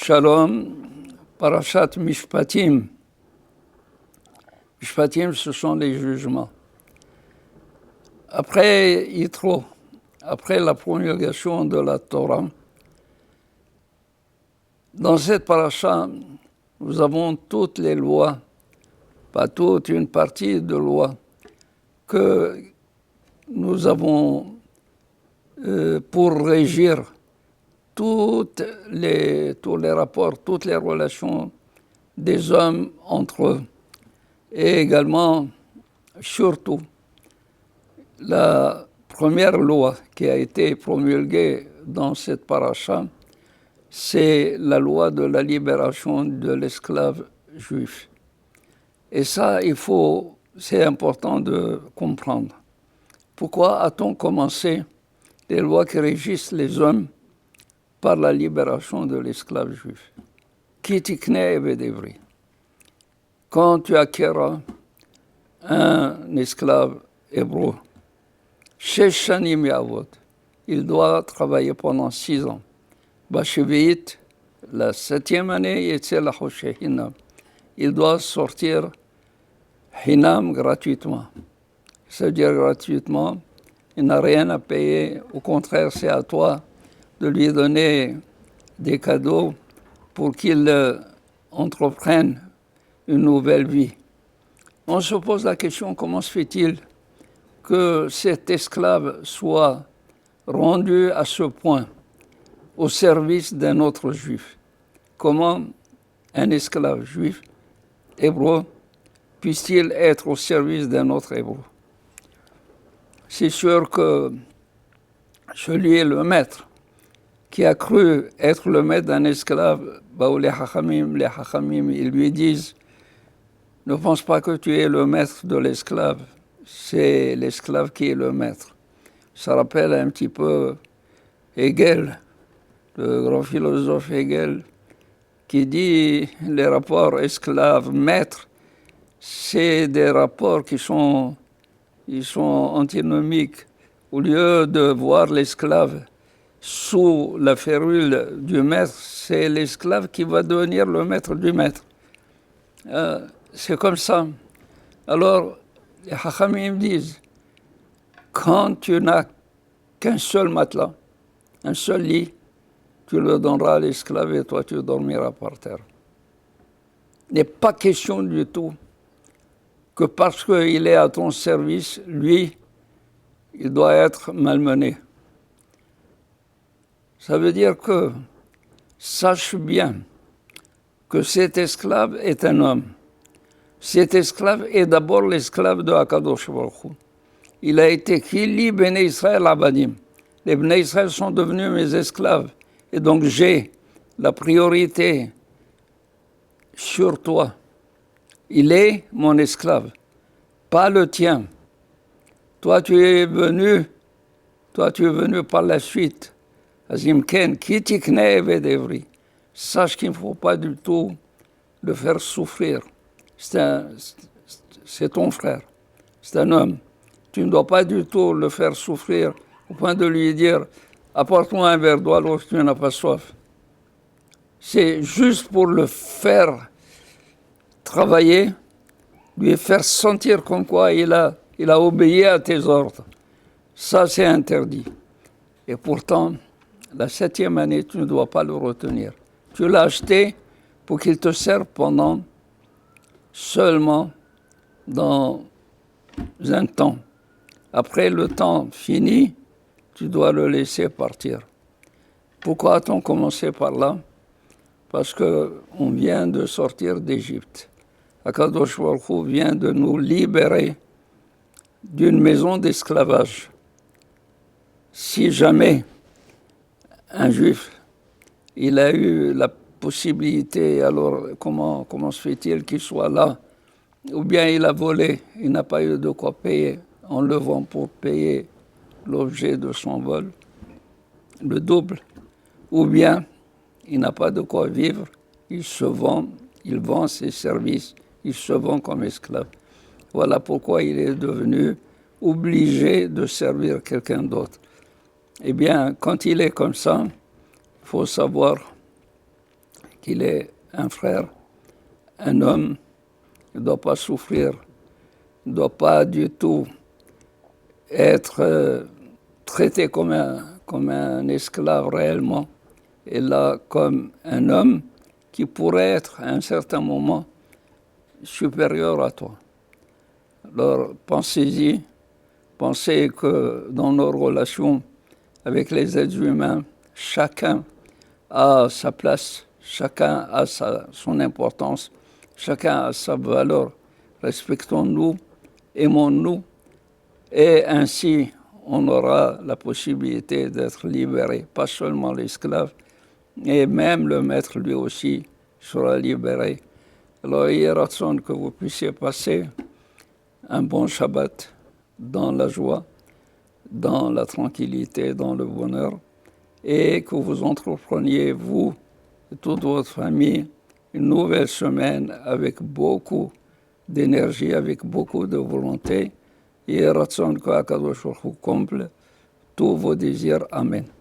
Shalom, Parashat Mishpatim. Mishpatim, ce sont les jugements. Après Yitro, après la promulgation de la Torah, dans cette parasha, nous avons toutes les lois, pas toute, une partie de lois, que nous avons pour régir tous les rapports, toutes les relations des hommes entre eux. Et également, surtout, la première loi qui a été promulguée dans cette paracha, c'est la loi de la libération de l'esclave juif. Et ça, c'est important de comprendre. Pourquoi a-t-on commencé les lois qui régissent les hommes par la libération de l'esclave juif? Ki tikne eved ivri. Quand tu acquéras un esclave hébreu, shesh shanim ya'avod, il doit travailler pendant 6 ans. Bashevit, la 7e année, yetze lachoshe hinam. Il doit sortir hinam gratuitement. Ça veut dire gratuitement, il n'a rien à payer. Au contraire, c'est à toi de lui donner des cadeaux pour qu'il entreprenne une nouvelle vie. On se pose la question, comment se fait-il que cet esclave soit rendu à ce point au service d'un autre juif? Comment un esclave juif hébreu puisse-t-il être au service d'un autre hébreu? C'est sûr que celui est le maître qui a cru être le maître d'un esclave, les Hachamim, ils lui disent, ne pense pas que tu es le maître de l'esclave, c'est l'esclave qui est le maître. Ça rappelle un petit peu Hegel, le grand philosophe Hegel, qui dit les rapports esclave-maître, c'est des rapports qui sont antinomiques. Au lieu de voir l'esclave sous la férule du maître, c'est l'esclave qui va devenir le maître du maître. C'est comme ça. Alors, les Hachamim disent, quand tu n'as qu'un seul matelas, un seul lit, tu le donneras à l'esclave et toi tu dormiras par terre. Il n'est pas question du tout que parce qu'il est à ton service, lui, il doit être malmené. Ça veut dire que, sache bien que cet esclave est un homme. Cet esclave est d'abord l'esclave de Akadosh Baruch Hu. Il a été Kili Bnei Israël Abadim. Les Bnei Israël sont devenus mes esclaves. Et donc j'ai la priorité sur toi. Il est mon esclave, pas le tien. Toi tu es venu par la suite. Azim Ken, ki tikne eved ivri. Sache qu'il ne faut pas du tout le faire souffrir. C'est ton frère, c'est un homme. Tu ne dois pas du tout le faire souffrir au point de lui dire apporte-moi un verre d'eau alors que tu n'as pas soif. C'est juste pour le faire travailler, lui faire sentir comme quoi il a obéi à tes ordres. Ça, c'est interdit. Et pourtant, la 7e année, tu ne dois pas le retenir. Tu l'as acheté pour qu'il te serve pendant seulement dans un temps. Après le temps fini, tu dois le laisser partir. Pourquoi a-t-on commencé par là? Parce qu'on vient de sortir d'Égypte. Akadosh Baruch Hu vient de nous libérer d'une maison d'esclavage. Si jamais un juif, il a eu la possibilité, alors comment se fait-il qu'il soit là? Ou bien il a volé, il n'a pas eu de quoi payer, en le vend pour payer l'objet de son vol, le double. Ou bien il n'a pas de quoi vivre, il vend ses services, il se vend comme esclave. Voilà pourquoi il est devenu obligé de servir quelqu'un d'autre. Eh bien, quand il est comme ça, il faut savoir qu'il est un frère, un homme. Il ne doit pas souffrir, il ne doit pas du tout être traité comme un esclave réellement, et là comme un homme qui pourrait être à un certain moment supérieur à toi. Alors pensez-y, pensez que dans nos relations avec les êtres humains, chacun a sa place, chacun a son importance, chacun a sa valeur. Respectons-nous, aimons-nous, et ainsi on aura la possibilité d'être libéré, pas seulement l'esclave, et même le maître lui aussi sera libéré. Alors il y a raison que vous puissiez passer un bon Shabbat dans la joie, dans la tranquillité, dans le bonheur, et que vous entrepreniez, vous et toute votre famille, une nouvelle semaine avec beaucoup d'énergie, avec beaucoup de volonté. Et ratzon que Akadosh Baruch Hu comble tous vos désirs. Amen.